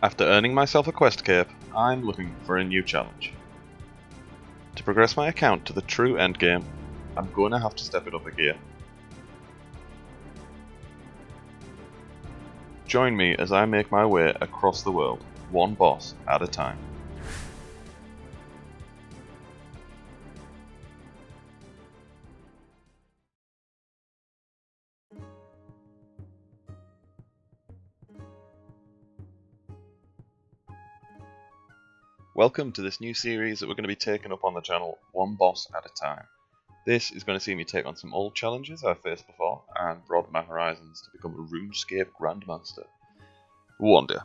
After earning myself a quest cape, I'm looking for a new challenge. To progress my account to the true endgame, I'm going to have to step it up a gear. Join me as I make my way across the world, one boss at a time. Welcome to this new series that we're going to be taking up on the channel, one boss at a time. This is going to see me take on some old challenges I've faced before and broaden my horizons to become a RuneScape Grandmaster. One day.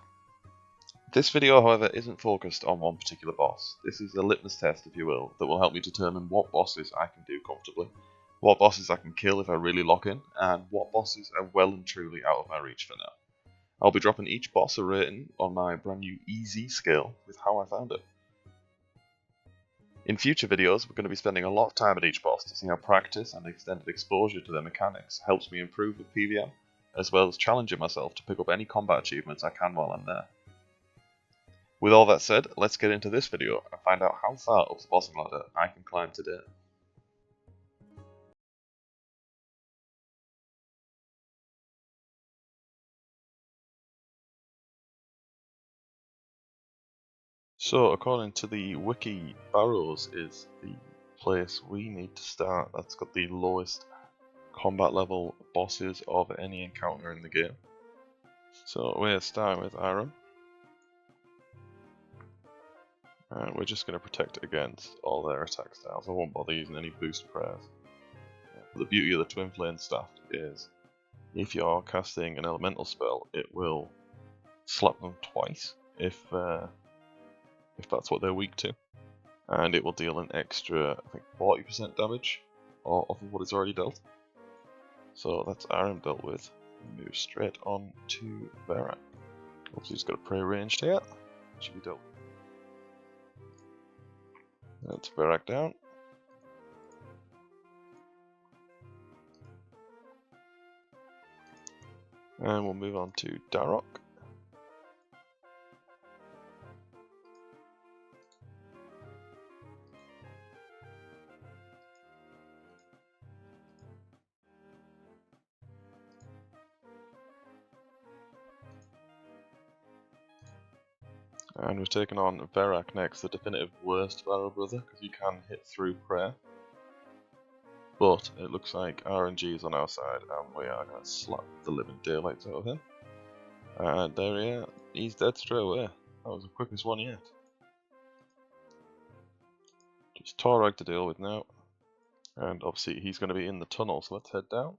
This video, however, isn't focused on one particular boss. This is a litmus test, if you will, that will help me determine what bosses I can do comfortably, what bosses I can kill if I really lock in, and what bosses are well and truly out of my reach for now. I'll be dropping each boss a rating on my brand new easy scale with how I found it. In future videos, we're going to be spending a lot of time at each boss to see how practice and extended exposure to their mechanics helps me improve with PvM, as well as challenging myself to pick up any combat achievements I can while I'm there. With all that said, let's get into this video and find out how far up the bossing ladder I can climb today. So, according to the wiki, Barrows is the place we need to start. That's got the lowest combat level bosses of any encounter in the game. So we're starting with Iron. And we're just going to protect against all their attack styles. I won't bother using any boost prayers. The beauty of the Twin Flame Staff is if you're casting an elemental spell, it will slap them twice if that's what they're weak to. And it will deal an extra, I think, 40% damage off of what it's already dealt. So that's Aram dealt with. We move straight on to Verak. Obviously he's got a prey ranged here. Should be dealt. That's Verak down. And we'll move on to Darok. And we've taken on Verak next, the definitive worst Barrow Brother, because you can hit through prayer. But it looks like RNG is on our side, and we are going to slap the living daylights out of him. And there he is, he's dead straight away. That was the quickest one yet. Just Torag to deal with now. And obviously he's going to be in the tunnel, so let's head down.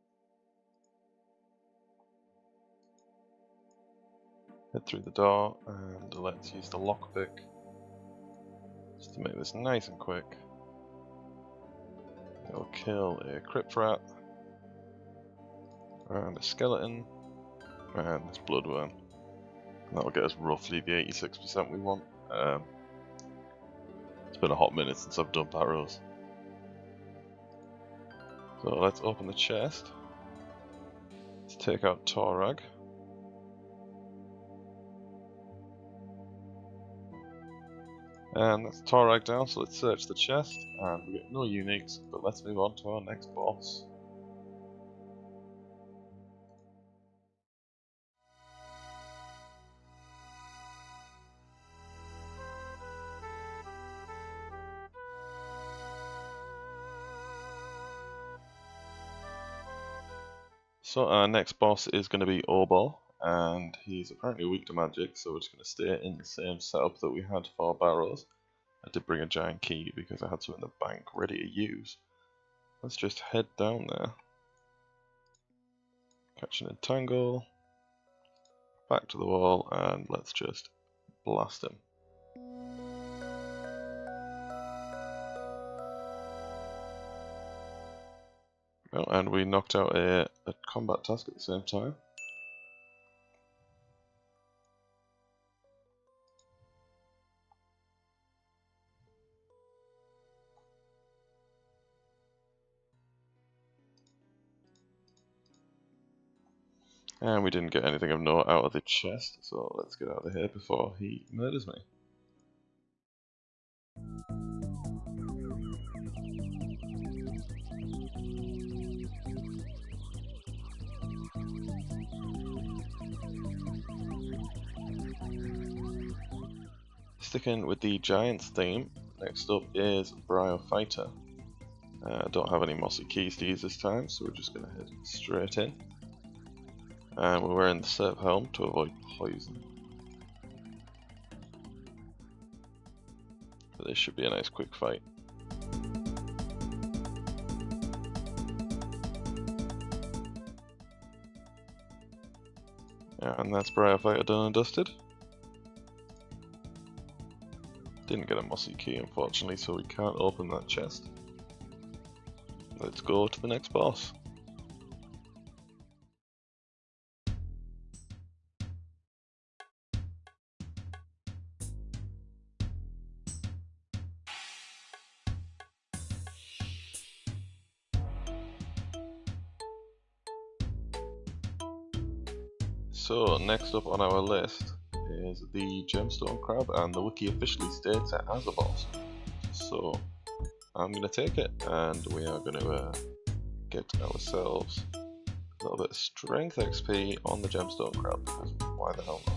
Head through the door, and let's use the lockpick just to make this nice and quick. It'll kill a crypt rat, and a skeleton, and this bloodworm. And that'll get us roughly the 86% we want. It's been a hot minute since I've done Barrows. So let's open the chest. Let's take out Torag. And that's Torag down, so let's search the chest, and we get no uniques, but let's move on to our next boss. So our next boss is going to be Obor, and he's apparently weak to magic, so we're just going to stay in the same setup that we had for Barrows. I did bring a giant key because I had some in the bank ready to use. Let's just head down there. Catch an entangle. Back to the wall, and let's just blast him. Oh, and we knocked out a combat task at the same time. And we didn't get anything of note out of the chest, so let's get out of here before he murders me. Sticking with the Giants theme, next up is Bryophyta. I don't have any mossy keys to use this time, so we're just going to head straight in. And we're wearing the Serp helm to avoid poison. But this should be a nice quick fight. And that's Bryophyta done and dusted. Didn't get a mossy key unfortunately, so we can't open that chest. Let's go to the next boss. So next up on our list is the Gemstone Crab, and the wiki officially states it as a boss. So I'm going to take it, and we are going to get ourselves a little bit of strength XP on the Gemstone Crab, because why the hell not?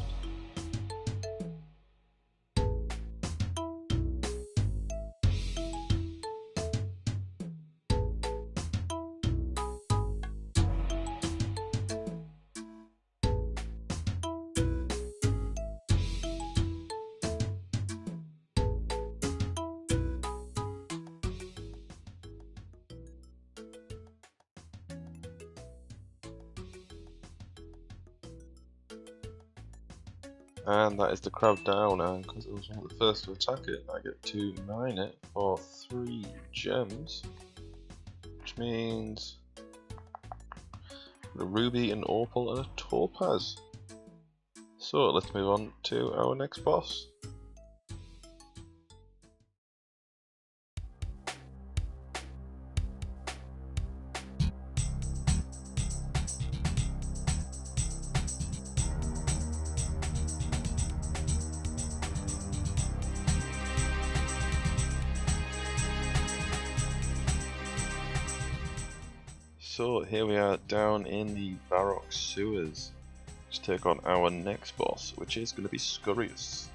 And that is the crab down, and because it was one of the first to attack it, I get to mine it for 3 gems, which means a ruby, an opal, and a topaz. So let's move on to our next boss. So here we are down in the Varrock sewers to take on our next boss, which is going to be Scurious.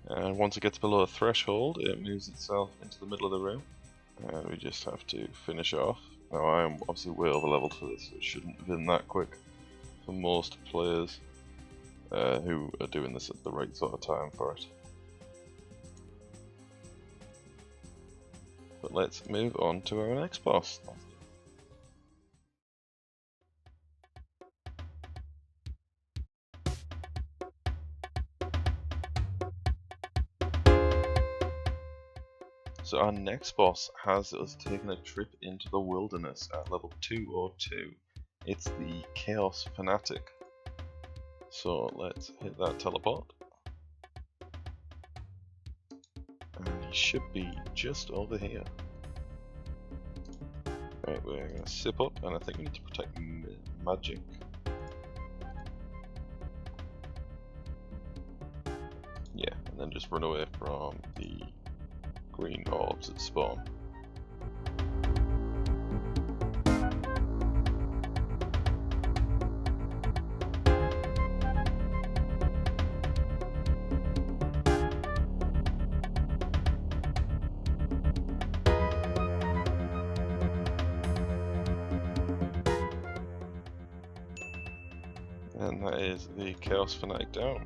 And once it gets below a threshold, it moves itself into the middle of the room, and we just have to finish it off. Now I am obviously way over leveled for this, so it shouldn't have been that quick for most players who are doing this at the right sort of time for it. But let's move on to our next boss. So our next boss has us taking a trip into the wilderness at level 202. It's the Chaos Fanatic. So let's hit that teleport. And he should be just over here. Right, we're going to sip up, and I think we need to protect magic. Yeah, and then just run away from the green orbs that spawn. And that is the Chaos Fanatic down.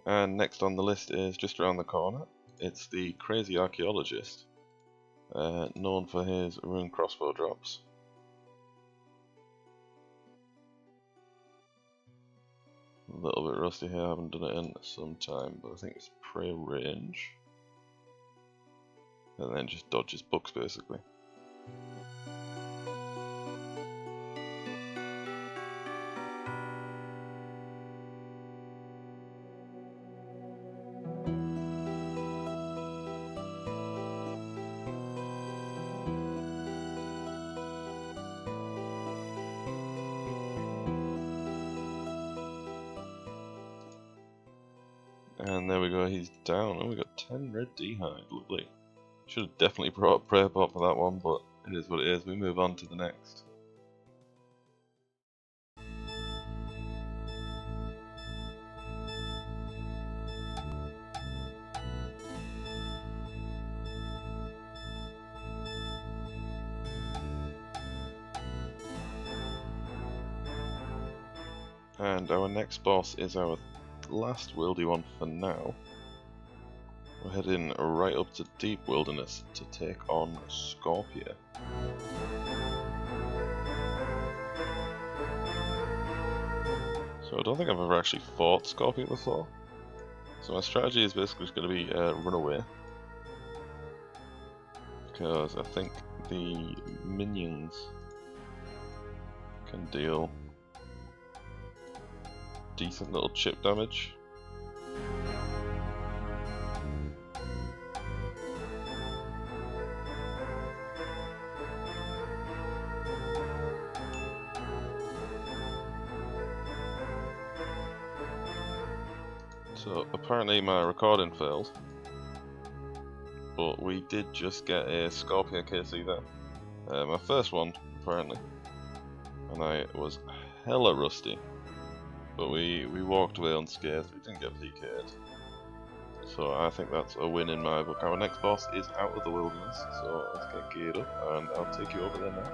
And next on the list is just around the corner. It's the Crazy Archaeologist, known for his rune crossbow drops. A little bit rusty here, I haven't done it in some time, but I think it's prey range. And then just dodges bucks basically. And there we go, he's down. Oh, we got 10 red D-hide, lovely. Should have definitely brought a prayer pot for that one, but it is what it is. We move on to the next. And our next boss is our last wildy one for now. We're heading right up to Deep Wilderness to take on Scorpia. So I don't think I've ever actually fought Scorpia before. So my strategy is basically just going to be run away. Because I think the minions can deal decent little chip damage. So apparently my recording failed, but we did just get a Scorpia KC there. My first one apparently, and I was hella rusty, but we walked away unscathed. We didn't get PK'd, so I think that's a win in my book. Our next boss is out of the wilderness, so let's get geared up and I'll take you over there now.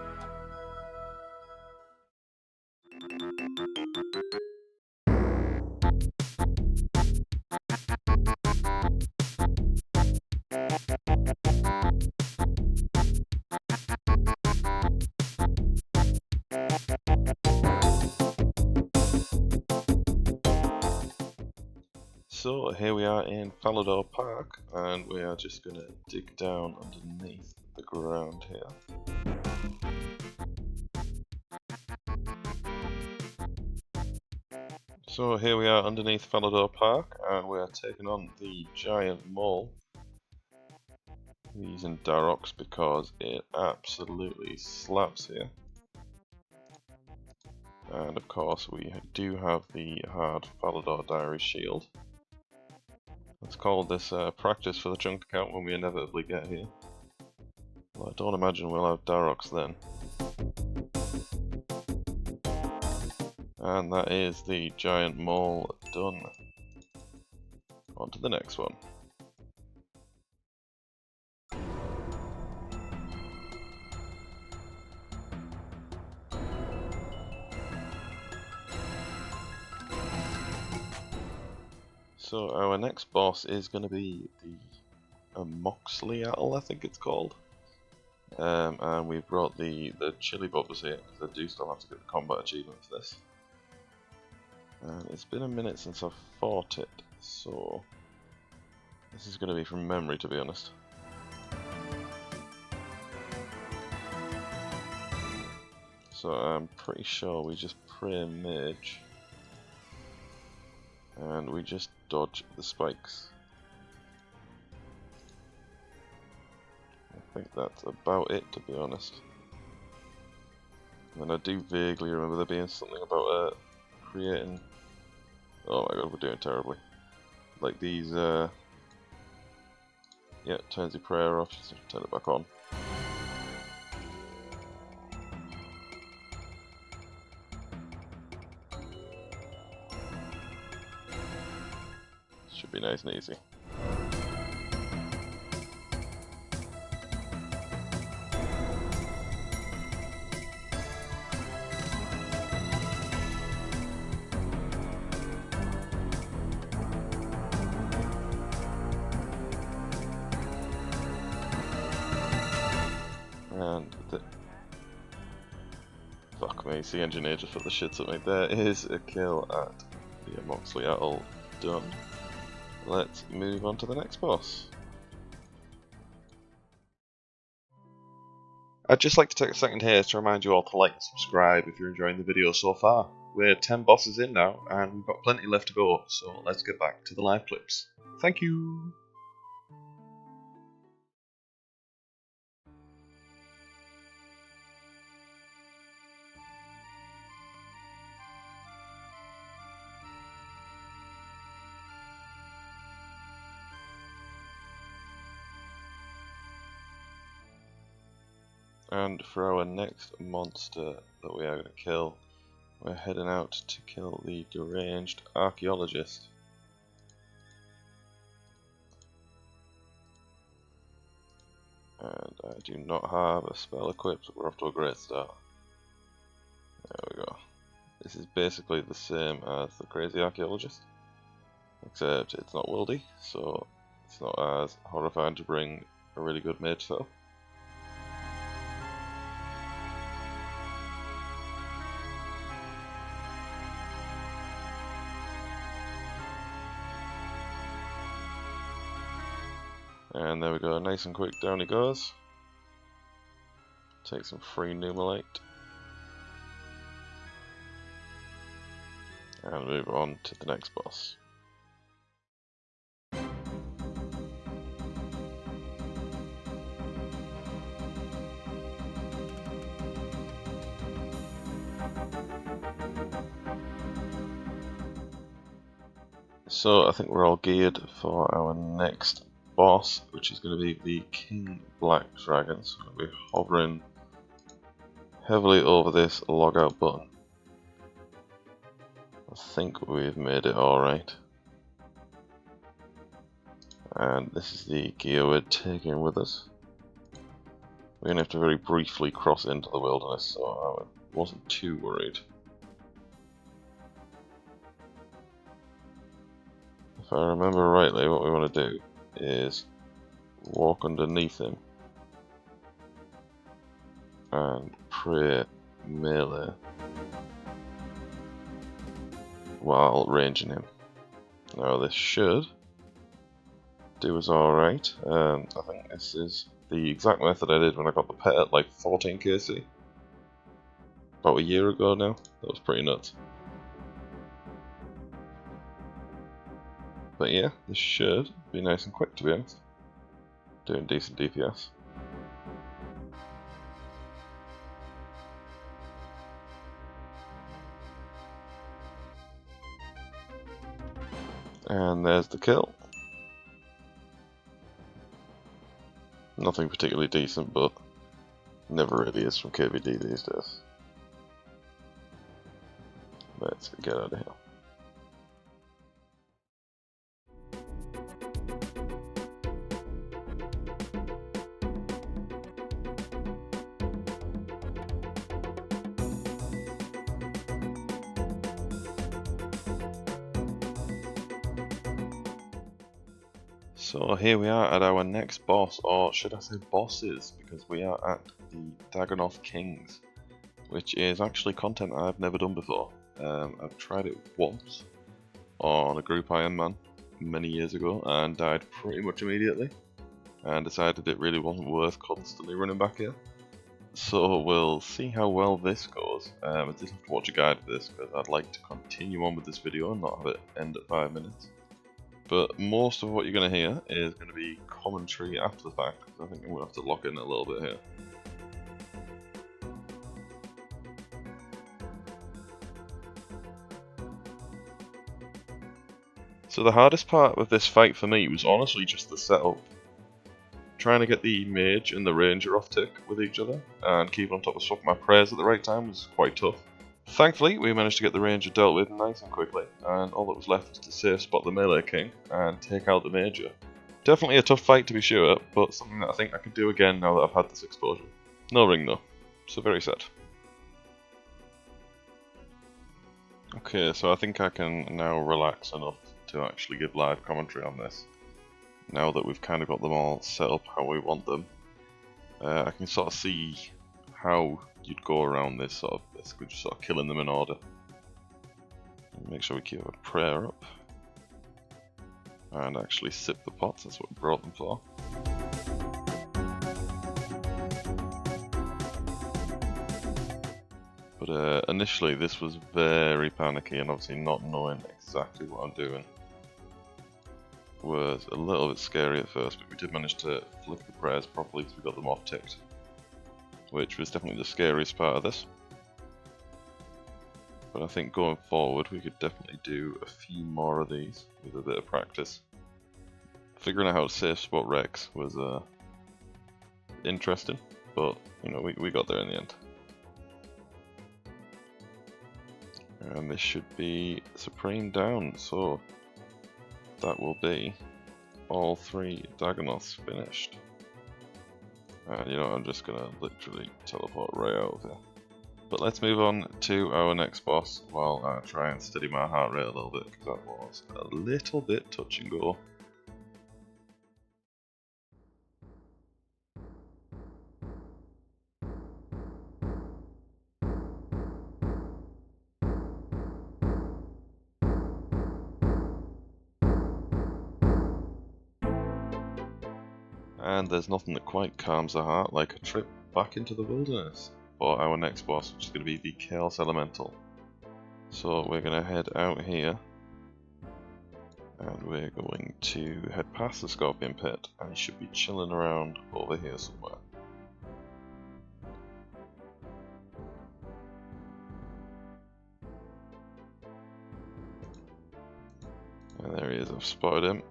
So here we are in Falador Park, and we are just going to dig down underneath the ground here. So here we are underneath Falador Park, and we are taking on the giant mole. We're using Darox because it absolutely slaps here. And of course we do have the hard Falador Diary Shield. Let's call this practice for the chunk account when we inevitably get here. Well, I don't imagine we'll have Darox then. And that is the giant mole done. On to the next one. So our next boss is going to be the Moxleyatl, I think it's called. And we've brought the chili bobbers here, because I do still have to get the combat achievement for this. And it's been a minute since I've fought it, so this is going to be from memory, to be honest. So I'm pretty sure we just pray mage. And we just dodge the spikes. I think that's about it, to be honest. And I do vaguely remember there being something about creating... Oh my god, we're doing terribly. Like these, yeah, turns your prayer off, just turn it back on. Should be nice and easy. And fuck me, the engineer just put the shits at me. There is a kill at Yeah, Moxley all done. Let's move on to the next boss. I'd just like to take a second here to remind you all to like and subscribe if you're enjoying the video so far. We're 10 bosses in now, and we've got plenty left to go, so let's get back to the live clips. Thank you! And for our next monster that we are going to kill, we're heading out to kill the deranged archaeologist. And I do not have a spell equipped, so we're off to a great start. There we go. This is basically the same as the crazy archaeologist, except it's not worldy, so it's not as horrifying to bring a really good mage spell. And there we go, nice and quick, down he goes. Take some free Numalite. And move on to the next boss. So I think we're all geared for our next boss, which is going to be the King Black Dragon. So we'll be hovering heavily over this logout button. I think we've made it alright. And this is the gear we're taking with us. We're going to have to very briefly cross into the wilderness, so I wasn't too worried. If I remember rightly, what we want to do is walk underneath him and pray melee while ranging him. Now this should do us alright. I think this is the exact method I did when I got the pet at like 14 KC. About a year ago now. That was pretty nuts. But yeah, this should be nice and quick, to be honest. Doing decent DPS. And there's the kill. Nothing particularly decent, but never really is from KVD these days. Let's get out of here. So here we are at our next boss, or should I say bosses, because we are at the Dagonoth Kings, which is actually content I've never done before. I've tried it once on a group Iron Man many years ago and died pretty much immediately, and decided it really wasn't worth constantly running back here. So we'll see how well this goes. I did have to watch a guide for this because I'd like to continue on with this video and not have it end at 5 minutes. But most of what you're going to hear is going to be commentary after the fact, because I think I'm going to have to lock in a little bit here. So the hardest part with this fight for me was honestly just the setup. Trying to get the mage and the ranger off tick with each other, and keeping on top of swapping my prayers at the right time was quite tough. Thankfully, we managed to get the ranger dealt with nice and quickly, and all that was left was to safe spot the melee king and take out the major. Definitely a tough fight to be sure, but something that I think I could do again now that I've had this exposure. No ring though, so very sad. Okay, so I think I can now relax enough to actually give live commentary on this. Now that we've kind of got them all set up how we want them, I can sort of see how you'd go around this basically just sort of killing them in order. Make sure we keep our prayer up. And actually sip the pots, that's what we brought them for. But initially this was very panicky, and obviously not knowing exactly what I'm doing was a little bit scary at first, but we did manage to flip the prayers properly so we got them off ticked, which was definitely the scariest part of this. But I think going forward we could definitely do a few more of these with a bit of practice. Figuring out how to safe spot Rex was interesting, but you know, we got there in the end. And this should be Supreme down, so that will be all 3 Dagonoths finished. And you know, I'm just gonna literally teleport right out of here. But let's move on to our next boss while I try and steady my heart rate a little bit, because that was a little bit touch and go. And there's nothing that quite calms the heart like a trip back into the wilderness for our next boss, which is going to be the Chaos Elemental. So we're going to head out here, and we're going to head past the Scorpion Pit, and he should be chilling around over here somewhere. And there he is, I've spotted him.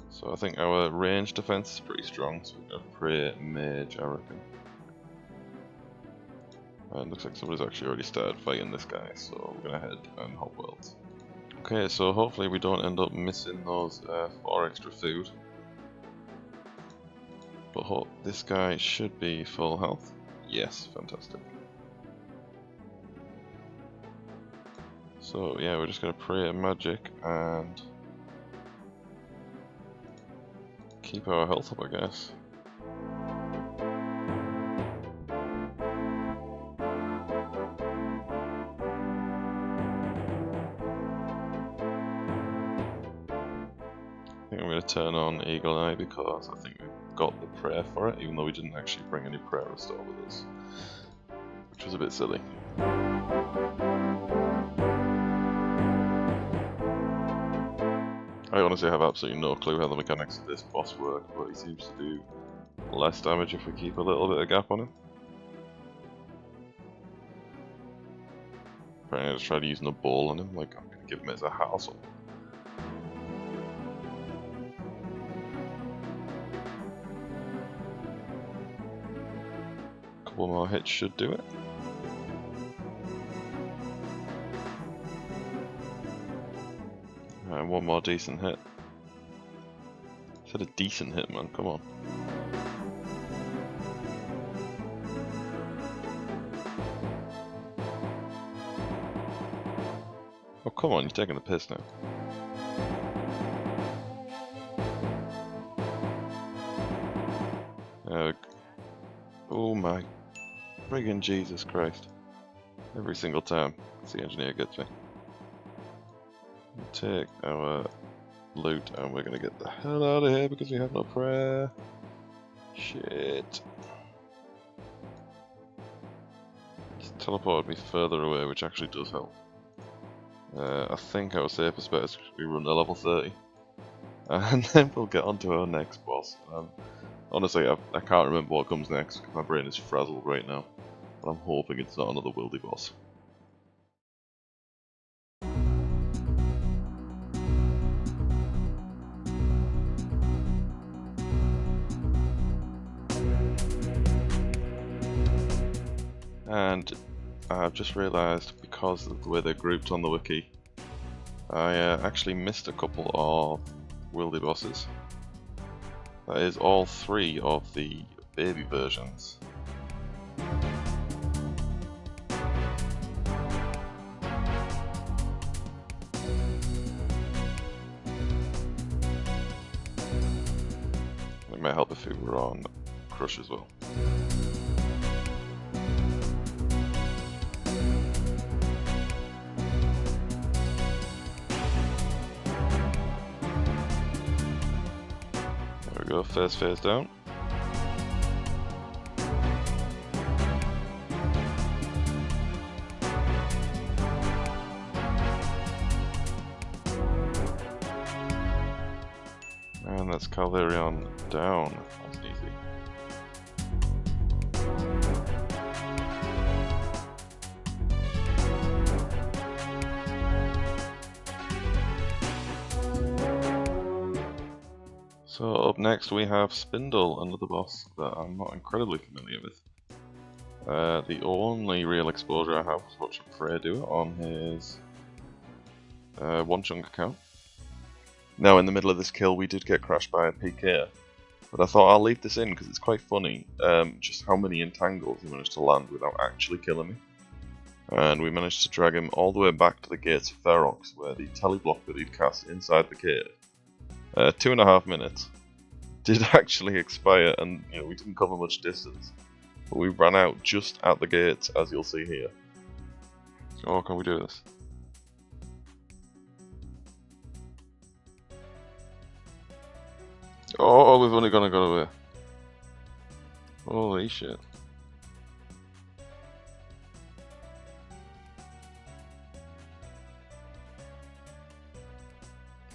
So I think our range defense is pretty strong, so we're going to pray Mage, I reckon. And looks like somebody's actually already started fighting this guy, so we're going to head and hop worlds. Okay, so hopefully we don't end up missing those 4 extra food. But this guy should be full health. Yes, fantastic. So yeah, we're just going to pray magic and keep our health up, I guess. I think I'm going to turn on Eagle Eye because I think we've got the prayer for it, even though we didn't actually bring any prayer restore with us, which was a bit silly. I honestly have absolutely no clue how the mechanics of this boss work, but he seems to do less damage if we keep a little bit of gap on him. Apparently I just tried using a ball on him, like I'm going to give him it as a hat or something. A couple more hits should do it. And one more decent hit. I said a decent hit, man, come on. Oh, come on, you're taking the piss now. Oh my friggin' Jesus Christ. Every single time the engineer gets me. Take our loot and we're gonna get the hell out of here because we have no prayer. Shit. Just teleported me further away, which actually does help. I think our safest bet is we run to level 30. And then we'll get on to our next boss. Honestly, I can't remember what comes next because my brain is frazzled right now. But I'm hoping it's not another wildy boss. And I've just realised, because of the way they're grouped on the wiki, I actually missed a couple of wildy bosses. That is all 3 of the baby versions. It might help if we were on Crush as well. There we go, first phase down. And that's Calvar'ion down. That's easy. So up next we have Spindle, another boss that I'm not incredibly familiar with. The only real exposure I have was watching Frey do it on his One Chunk account. Now in the middle of this kill we did get crashed by a PK, but I thought I'll leave this in because it's quite funny just how many entangles he managed to land without actually killing me. And we managed to drag him all the way back to the gates of Ferox, where the teleblock that he'd cast inside the cave, 2.5 minutes, did actually expire, and we didn't cover much distance. But we ran out just at the gates, as you'll see here. Oh, can we do this? Oh, we've only got away. Holy shit.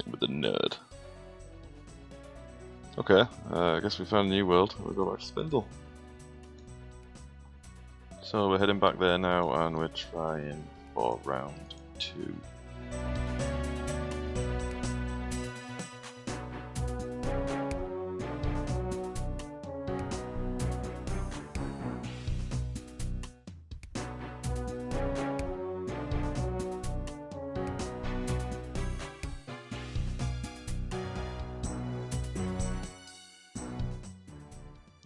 With the nerd. Okay, I guess we found a new world. We'll go back to Spindle. So we're heading back there now, and we're trying for round 2.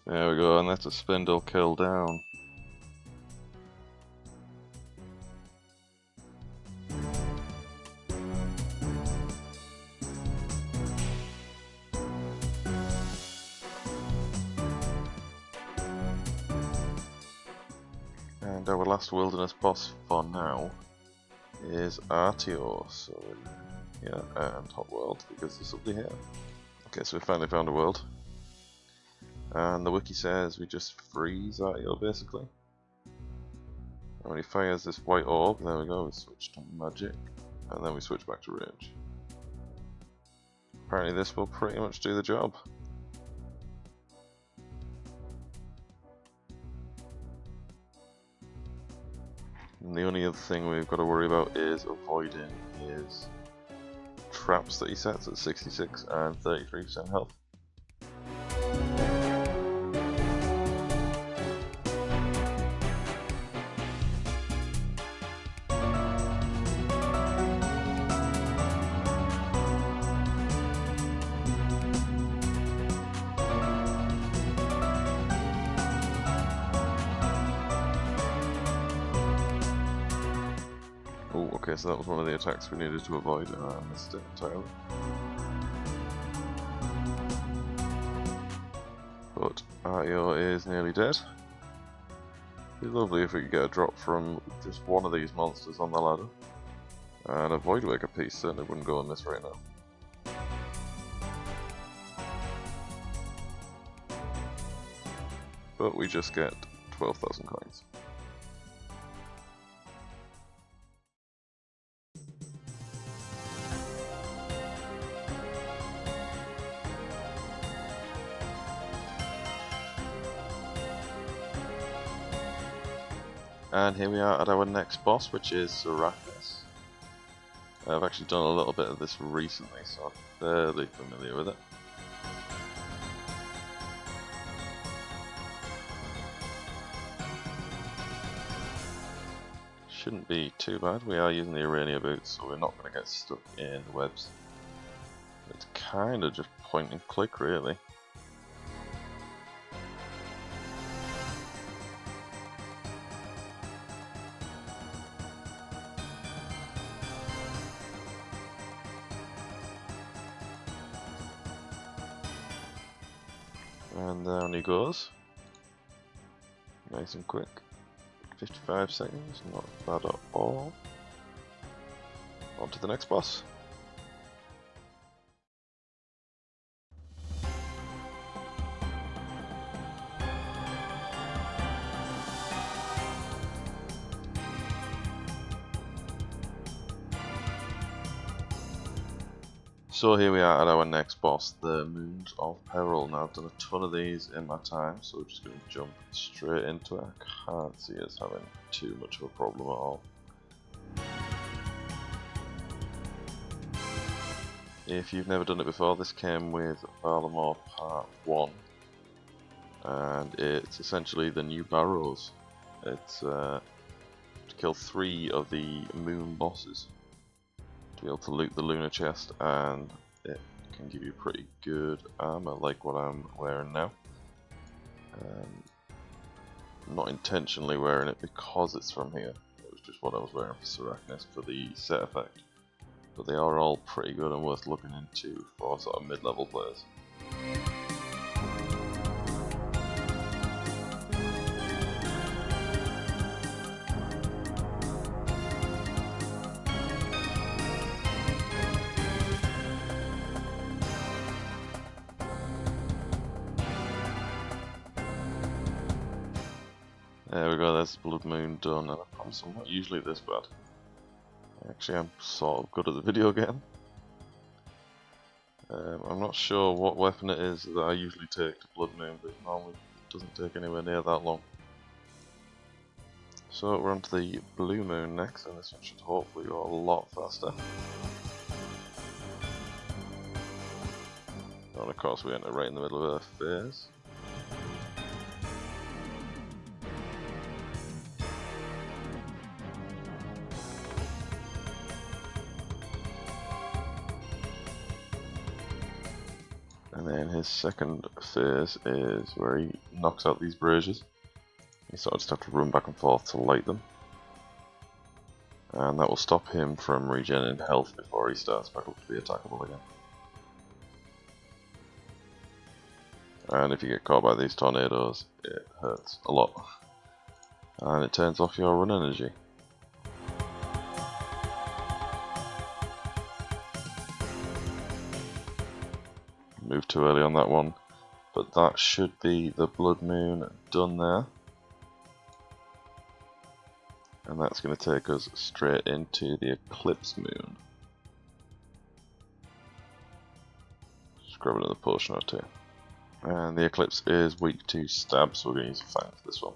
There we go, and that's a Spindle kill down. And our last wilderness boss for now is Artio, so yeah, and Hot World, because there's something here. Okay, so we finally found a world. And the wiki says we just freeze Artio basically. And when he fires this white orb, there we go, we switch to magic, and then we switch back to rage. Apparently this will pretty much do the job. And the only other thing we've got to worry about is avoiding his traps that he sets at 66 and 33% health. Oh, okay, so that was one of the attacks we needed to avoid, and I missed it entirely. But Artio is nearly dead. It'd be lovely if we could get a drop from just one of these monsters on the ladder. And a Voidwaker piece certainly wouldn't go amiss right now. But we just get 12,000 coins. And here we are at our next boss, which is Serapis. I've actually done a little bit of this recently, so I'm fairly familiar with it. Shouldn't be too bad. We are using the Urania boots, so we're not going to get stuck in the webs. It's kind of just point and click, really. And down he goes. Nice and quick. 55 seconds, not bad at all. On to the next boss. So here we are at our next boss, the Moons of Peril. Now I've done a ton of these in my time, so we're just going to jump straight into it. I can't see us having too much of a problem at all. If you've never done it before, this came with Valamor Part 1, and it's essentially the new Barrows. It's to kill 3 of the Moon bosses, to be able to loot the Lunar Chest, and it can give you pretty good armor like what I'm wearing now. I'm not intentionally wearing it because it's from here, it was just what I was wearing for Sarachnis for the set effect. But they are all pretty good and worth looking into for sort of mid-level players. There we go, there's the Blood Moon done, and I promise I'm not usually this bad. Actually, I'm sort of good at the video game. I'm not sure what weapon it is that I usually take to Blood Moon, but it normally doesn't take anywhere near that long. So we're on to the Blue Moon next, and this one should hopefully go a lot faster. And of course we enter right in the middle of her phase. And then his second phase is where he knocks out these braziers. You sort of just have to run back and forth to light them. And that will stop him from regenerating health before he starts back up to be attackable again. And if you get caught by these tornadoes, it hurts a lot. And it turns off your run energy. Moved too early on that one, but that should be the Blood Moon done there. And that's going to take us straight into the Eclipse Moon. Just grab another potion or two. And the Eclipse is weak to stab, so we're going to use a Fang for this one.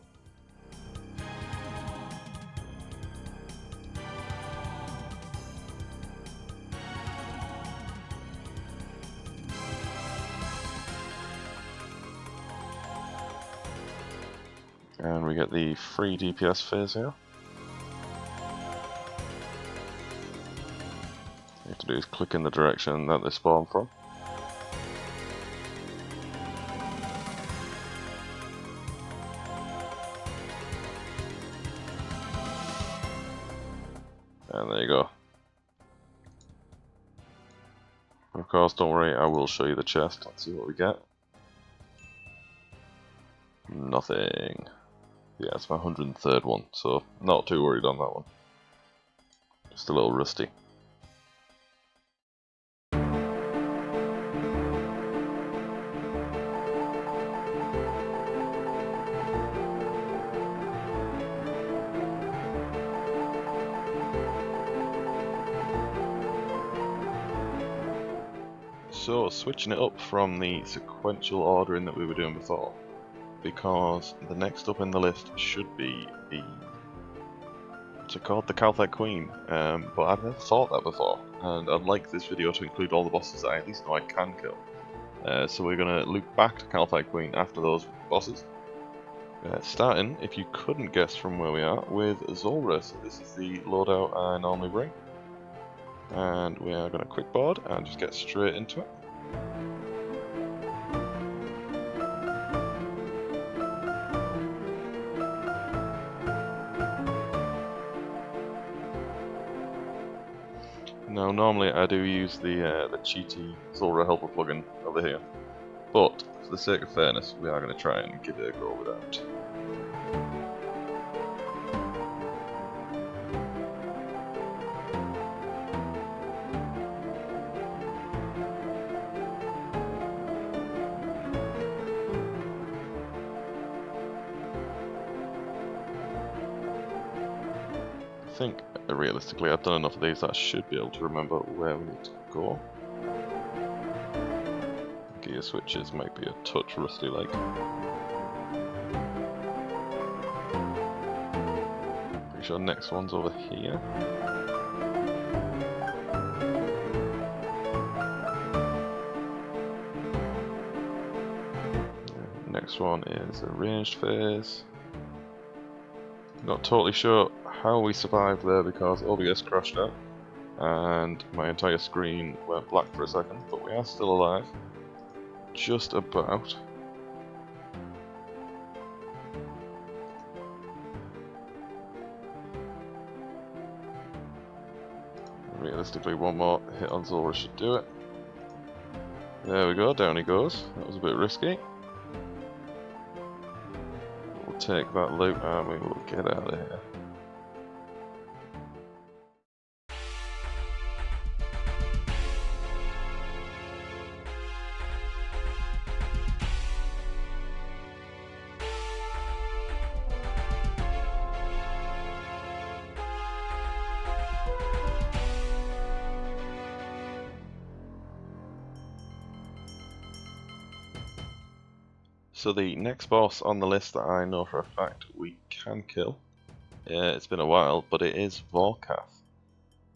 And we get the free DPS phase here. All you have to do is click in the direction that they spawn from. And there you go. Of course, don't worry, I will show you the chest. Let's see what we get. Nothing. Yeah, it's my 103rd one, so not too worried on that one. Just a little rusty. So, switching it up from the sequential ordering that we were doing before, because the next up in the list should be the, what's it called, the Calvar'ion Queen, but I've never thought that before, and I'd like this video to include all the bosses that I at least know I can kill. So we're going to loop back to Calvar'ion Queen after those bosses. Starting, if you couldn't guess from where we are, with Zulrah. So this is the loadout I normally bring. And we are going to quick board and just get straight into it. Now normally I do use the cheaty Zulrah helper plugin over here, but for the sake of fairness we are going to try and give it a go without. I think realistically I've done enough of these that I should be able to remember where we need to go. gear switches might be a touch rusty like. Pretty sure next one's over here. Next one is a ranged phase. Not totally sure how we survived there because OBS crashed out and my entire screen went black for a second, but we are still alive. Just about. Realistically, one more hit on Zora should do it. There we go, down he goes. That was a bit risky. We'll take that loot and we will get out of here. So the next boss on the list that I know for a fact we can kill, it's been a while, but it is Vorkath.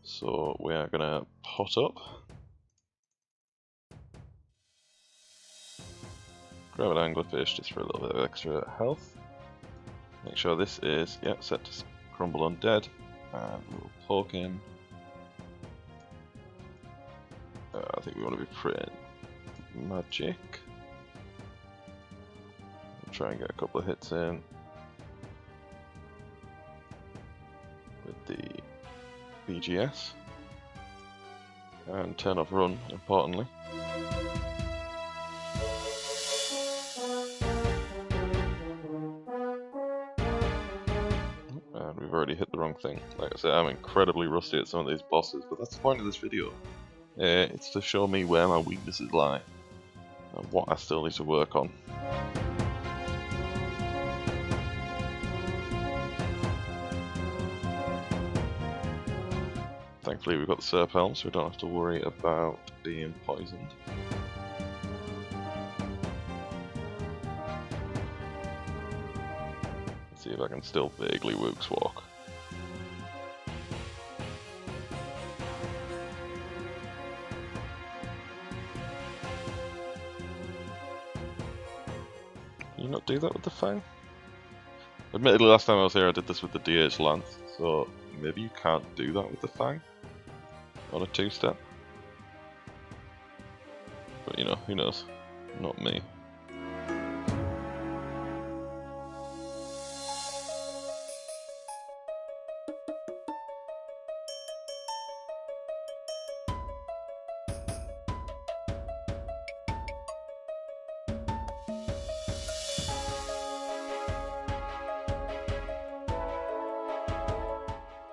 So we are going to pot up, grab an anglerfish just for a little bit of extra health, make sure this is set to crumble undead, and we'll poke in. I think we want to be pretty magic. Try and get a couple of hits in with the BGS and turn off run, importantly. And we've already hit the wrong thing. Like I said, I'm incredibly rusty at some of these bosses, but that's the point of this video. It's to show me where my weaknesses lie and what I still need to work on. Thankfully we've got the Serp Helm, so we don't have to worry about being poisoned. Let's see if I can still vaguely Wook's walk. Can you not do that with the Fang? Admittedly, last time I was here I did this with the DH Lance, so maybe you can't do that with the Fang on a two-step. But you know, who knows? Not me.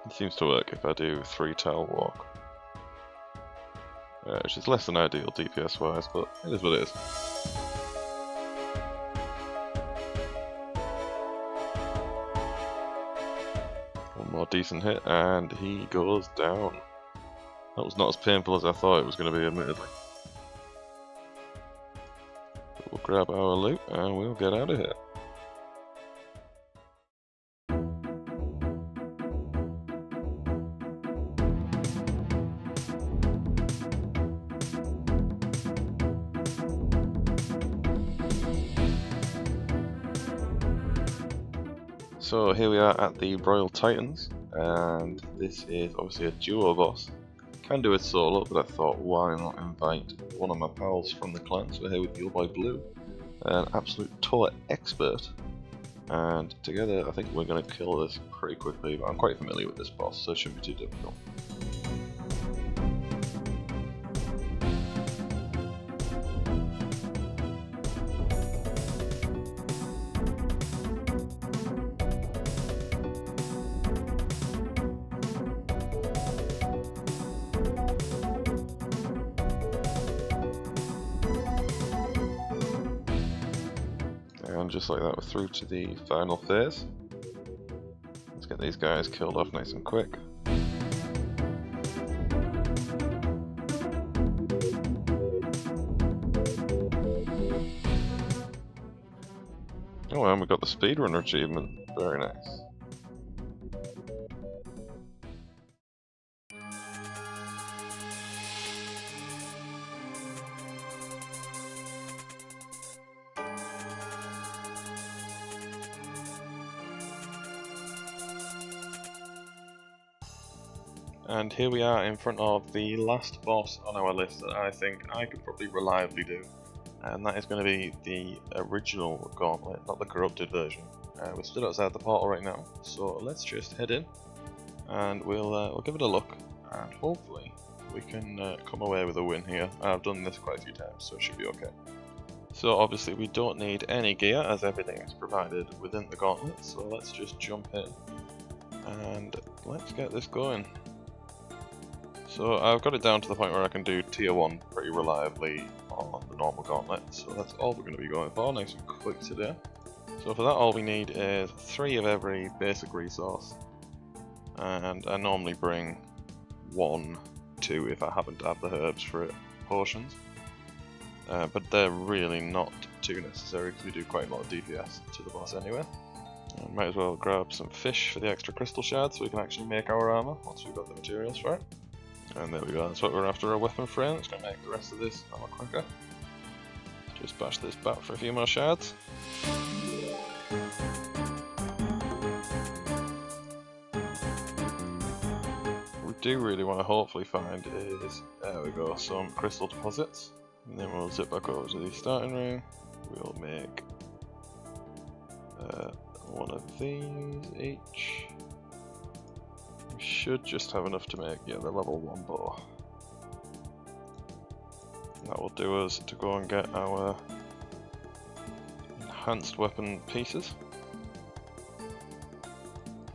It seems to work if I do 3 tile walk. Which is less than ideal DPS wise, but it is what it is. One more decent hit and he goes down. That was not as painful as I thought it was going to be, admittedly. But we'll grab our loot and we'll get out of here. So here we are at the Royal Titans, and this is obviously a duo boss. Can do it solo, but I thought why not invite one of my pals from the clan. So we're here with your boy Blue, an absolute Tor expert, and together I think we're going to kill this pretty quickly, but I'm quite familiar with this boss, so it shouldn't be too difficult. And just like that, we're through to the final phase. Let's get these guys killed off nice and quick. Oh, and we got the speedrunner achievement. Very nice. And here we are in front of the last boss on our list that I think I could probably reliably do. And that is going to be the original gauntlet, not the corrupted version. We're stood outside the portal right now, so let's just head in and we'll give it a look, and hopefully we can come away with a win here. I've done this quite a few times, so it should be okay. So obviously we don't need any gear as everything is provided within the gauntlet, so let's just jump in and let's get this going. So I've got it down to the point where I can do tier 1 pretty reliably on the normal gauntlet, so that's all we're going to be going for, nice and quick today. So for that all we need is 3 of every basic resource, and I normally bring 1, 2 if I happen to have the herbs for it, potions. But they're really not too necessary because we do quite a lot of DPS to the boss anyway. And might as well grab some fish for the extra crystal shards so we can actually make our armour once we've got the materials for it. And there we go, that's what we're after, a weapon frame. It's going to make the rest of this a lot quicker. Just bash this back for a few more shards. What we do really want to hopefully find is, there we go, some crystal deposits. And then we'll zip back over to the starting room. We'll make 1 of these each. We should just have enough to make, the level 1 bow. That will do us to go and get our enhanced weapon pieces.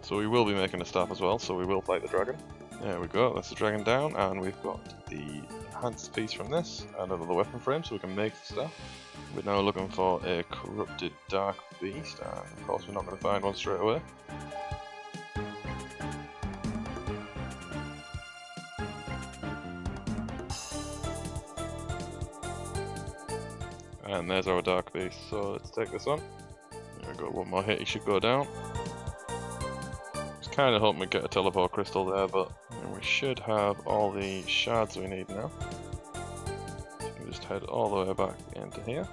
So we will be making a staff as well, so we will fight the dragon. There we go, that's the dragon down, and we've got the enhanced piece from this, and another weapon frame so we can make the staff. We're now looking for a corrupted dark beast, and of course we're not going to find one straight away. And there's our dark beast, so let's take this on. There we go, 1 more hit, he should go down. I was kind of hoping we'd get a teleport crystal there, but we should have all the shards we need now. So we can just head all the way back into here.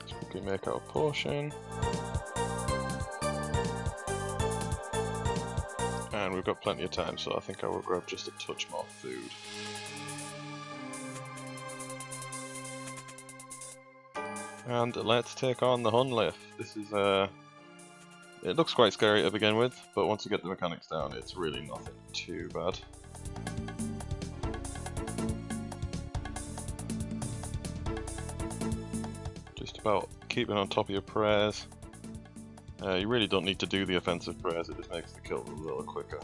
So we can make our potion. And we've got plenty of time, so I think I will grab just a touch more food. And let's take on the Hunlith. This is it looks quite scary to begin with, but once you get the mechanics down, it's really nothing too bad. Just about keeping on top of your prayers. You really don't need to do the offensive prayers, it just makes the kill a little quicker.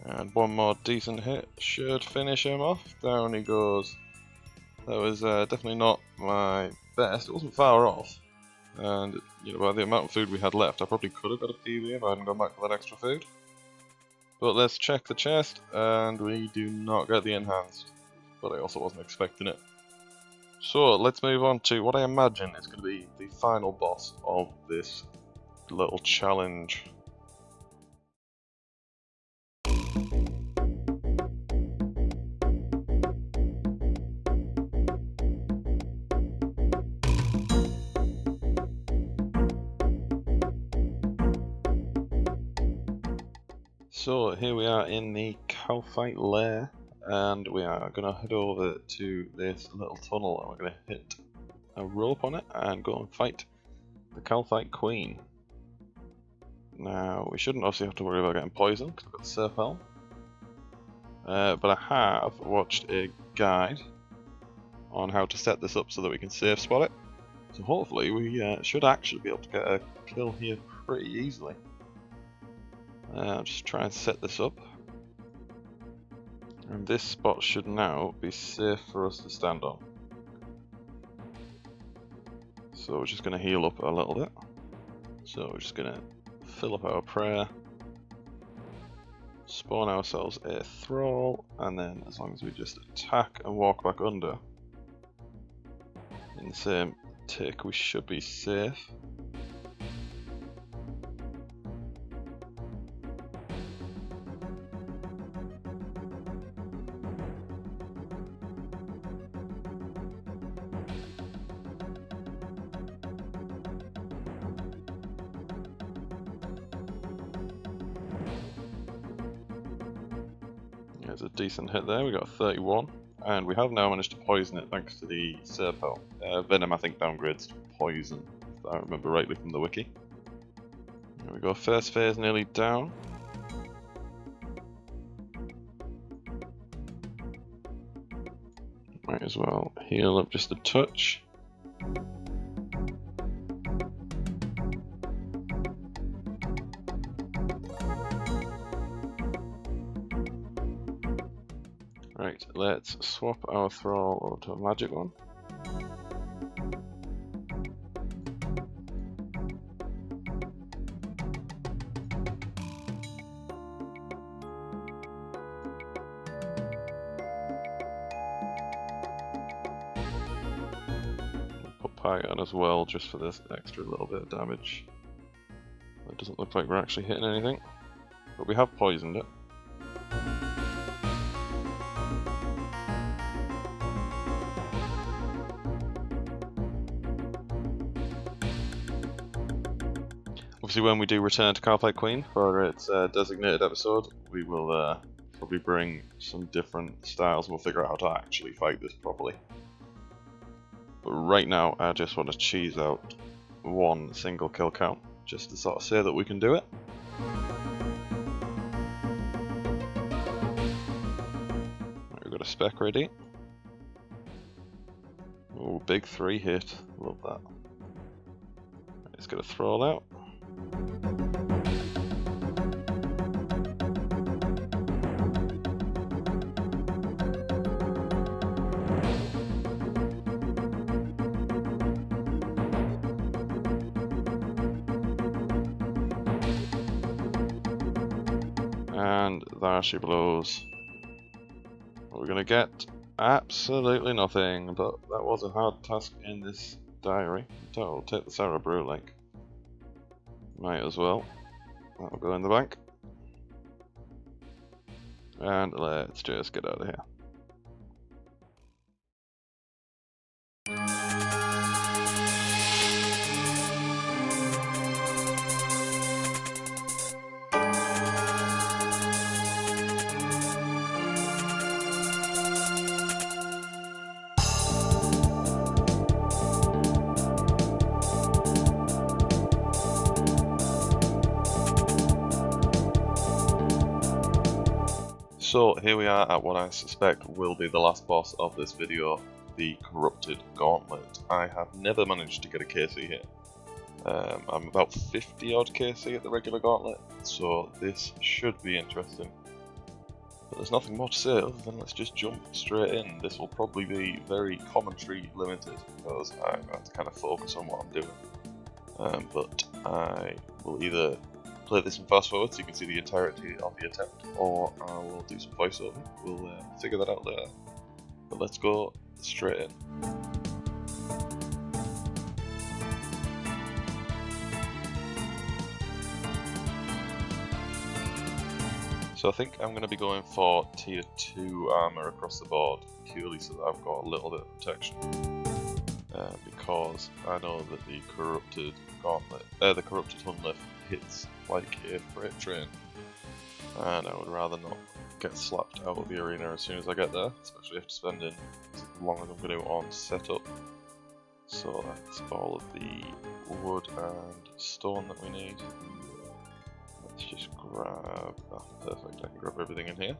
And 1 more decent hit should finish him off. Down he goes. That was definitely not my best. It wasn't far off. And by the amount of food we had left, I probably could have got a PB if I hadn't gone back for that extra food. But let's check the chest, and we do not get the enhanced. But I also wasn't expecting it. So let's move on to what I imagine is going to be the final boss of this little challenge. So here we are in the Calvar'ion lair, and we are going to head over to this little tunnel, and we're going to hit a rope on it and go and fight the Calvar'ion Queen. Now we shouldn't obviously have to worry about getting poisoned because I've got the Surf Helm, but I have watched a guide on how to set this up so that we can safe spot it. So hopefully we should actually be able to get a kill here pretty easily. I'll just try and set this up. And this spot should now be safe for us to stand on. So we're just going to heal up a little bit. So we're just going to fill up our prayer, spawn ourselves a thrall, and then as long as we just attack and walk back under in the same tick, we should be safe. There's a decent hit there, we got 31, and we have now managed to poison it thanks to the Serpo. Venom I think downgrades to poison, if I remember rightly from the wiki. There we go, first phase nearly down. Might as well heal up just a touch. Right, let's swap our thrall over to a magic one. Put Pike on as well, just for this extra little bit of damage. It doesn't look like we're actually hitting anything, but we have poisoned it. Obviously when we do return to Calvar'ion Queen for its designated episode, we will probably bring some different styles and we'll figure out how to actually fight this properly. But right now I just want to cheese out one single kill count, just to sort of say that we can do it. Right, we've got a spec ready. Oh, big 3 hit, love that. Right, let's get a thrall out. And there she blows. What we're gonna get? Absolutely nothing, but that was a hard task in this diary. I'll take the Sarah Brew link. Might as well. That'll go in the bank. And let's just get out of here. So here we are at what I suspect will be the last boss of this video, the Corrupted Gauntlet. I have never managed to get a KC here. I'm about 50 odd KC at the regular Gauntlet, so this should be interesting. But there's nothing more to say other than let's just jump straight in. This will probably be very commentary limited because I have to kind of focus on what I'm doing. But I will either play this in fast forward so you can see the entirety of the attempt, or I will do some voiceover. We'll figure that out later. But let's go straight in. So I think I'm going to be going for tier 2 armor across the board, purely so that I've got a little bit of protection. Because I know that the Corrupted Gauntlet, the Corrupted Hunlift hits like a freight train, and I would rather not get slapped out of the arena as soon as I get there, especially after spending as long as I'm going to on setup. So that's all of the wood and stone that we need. Let's just grab, perfect, I can grab everything in here.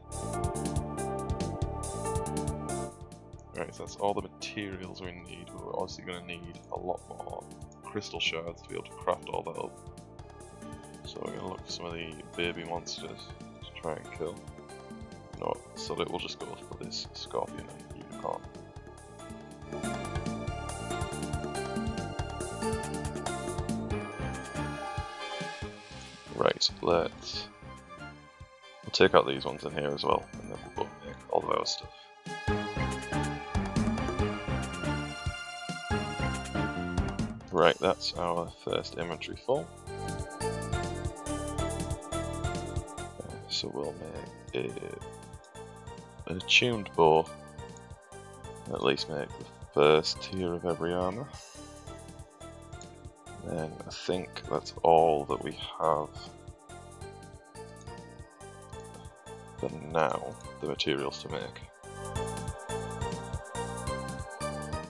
Right, so that's all the materials we need. We're obviously going to need a lot more crystal shards to be able to craft all that up. So we're going to look for some of the baby monsters to try and kill. No, so that we'll just go for this scorpion and unicorn. Right, we'll take out these ones in here as well, and then we'll go make all of our stuff. Right, that's our first inventory full. So we'll make an attuned bow, at least make the first tier of every armor. And I think that's all that we have for now, the materials to make.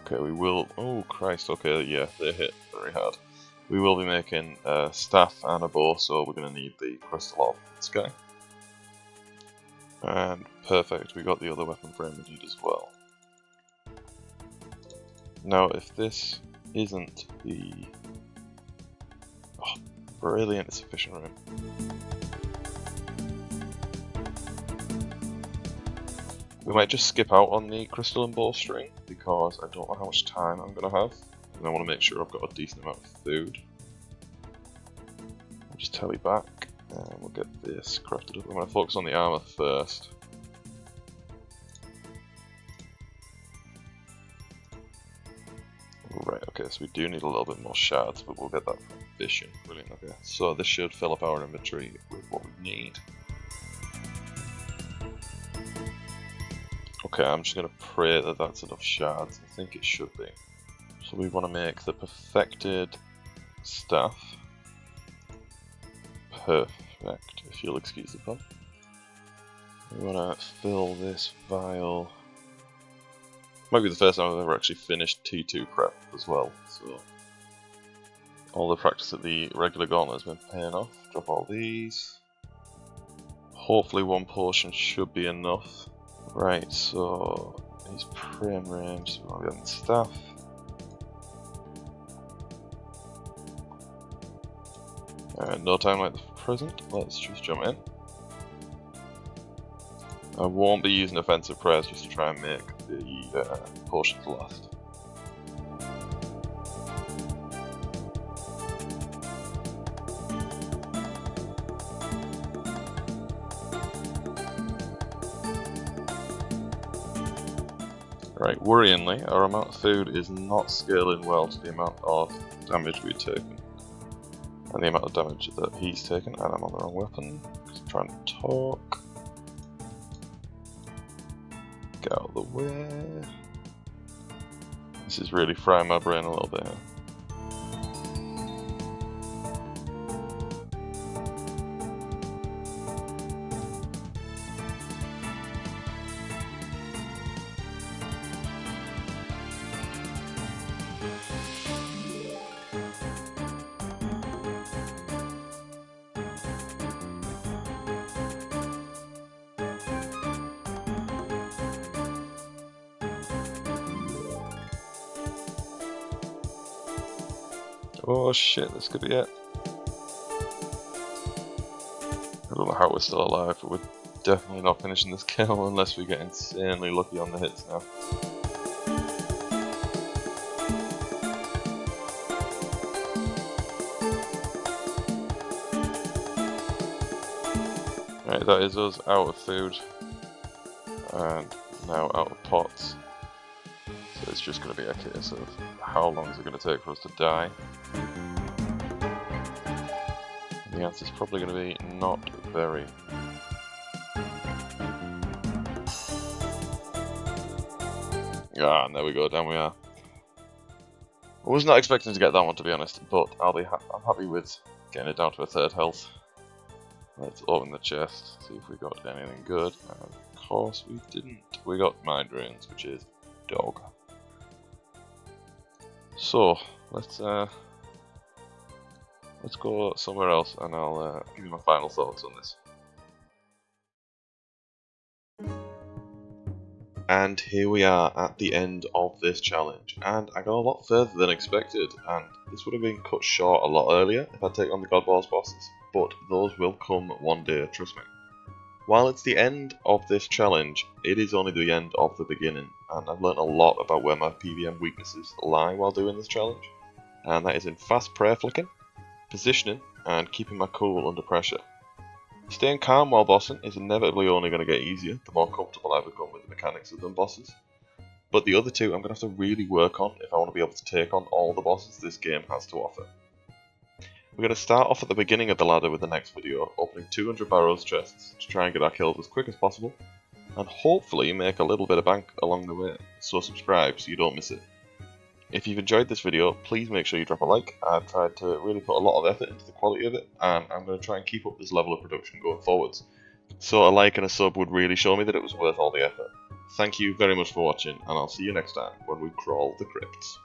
Okay, we will. Oh Christ! Okay, yeah, they hit very hard. We will be making a staff and a bow, so we're going to need the crystal orb in the sky. And perfect, we got the other weapon frame we need as well. Now, if this isn't the brilliant, it's efficient room. We might just skip out on the crystal and bowstring because I don't know how much time I'm going to have, and I want to make sure I've got a decent amount of food. I'll just tally back and we'll get this crafted up. I'm going to focus on the armor first. Right, okay, so we do need a little bit more shards, but we'll get that from fishing. Brilliant, okay. So this should fill up our inventory with what we need. Okay, I'm just going to pray that that's enough shards. I think it should be. So we want to make the perfected staff. Perfect, if you'll excuse the pun. We want to fill this vial. Might be the first time I've ever actually finished T2 prep as well, so all the practice at the regular gauntlet has been paying off. Drop all these. Hopefully one potion should be enough. Right, so these prim range, we're getting staff. No time like the present, let's just jump in. I won't be using offensive prayers just to try and make the potions last. Right, worryingly, our amount of food is not scaling well to the amount of damage we've taken. And the amount of damage that he's taken, and I'm on the wrong weapon, because I'm trying to talk. Get out of the way. This is really frying my brain a little bit here. Oh shit, this could be it. I don't know how we're still alive, but we're definitely not finishing this kill unless we get insanely lucky on the hits now. Right, that is us out of food and now out of pots. So it's just going to be a case of how long is it going to take for us to die. The answer is probably going to be not very. Ah, and there we go, down we are. I was not expecting to get that one, to be honest, but I'm happy with getting it down to a third health. Let's open the chest, see if we got anything good. And of course we didn't. We got mind drains, which is dog. So let's go somewhere else, and I'll give you my final thoughts on this. And here we are at the end of this challenge, and I got a lot further than expected, and this would have been cut short a lot earlier if I'd taken on the God Wars bosses, but those will come one day, trust me. While it's the end of this challenge, it is only the end of the beginning, and I've learnt a lot about where my PvM weaknesses lie while doing this challenge, and that is in fast prayer flicking, positioning, and keeping my cool under pressure. Staying calm while bossing is inevitably only going to get easier the more comfortable I become with the mechanics of them bosses. But the other two I'm going to have to really work on if I want to be able to take on all the bosses this game has to offer. We're going to start off at the beginning of the ladder with the next video, opening 200 Barrows chests to try and get our kills as quick as possible, and hopefully make a little bit of bank along the way, so subscribe so you don't miss it. If you've enjoyed this video, please make sure you drop a like. I've tried to really put a lot of effort into the quality of it, and I'm going to try and keep up this level of production going forwards. So a like and a sub would really show me that it was worth all the effort. Thank you very much for watching, and I'll see you next time when we crawl the crypts.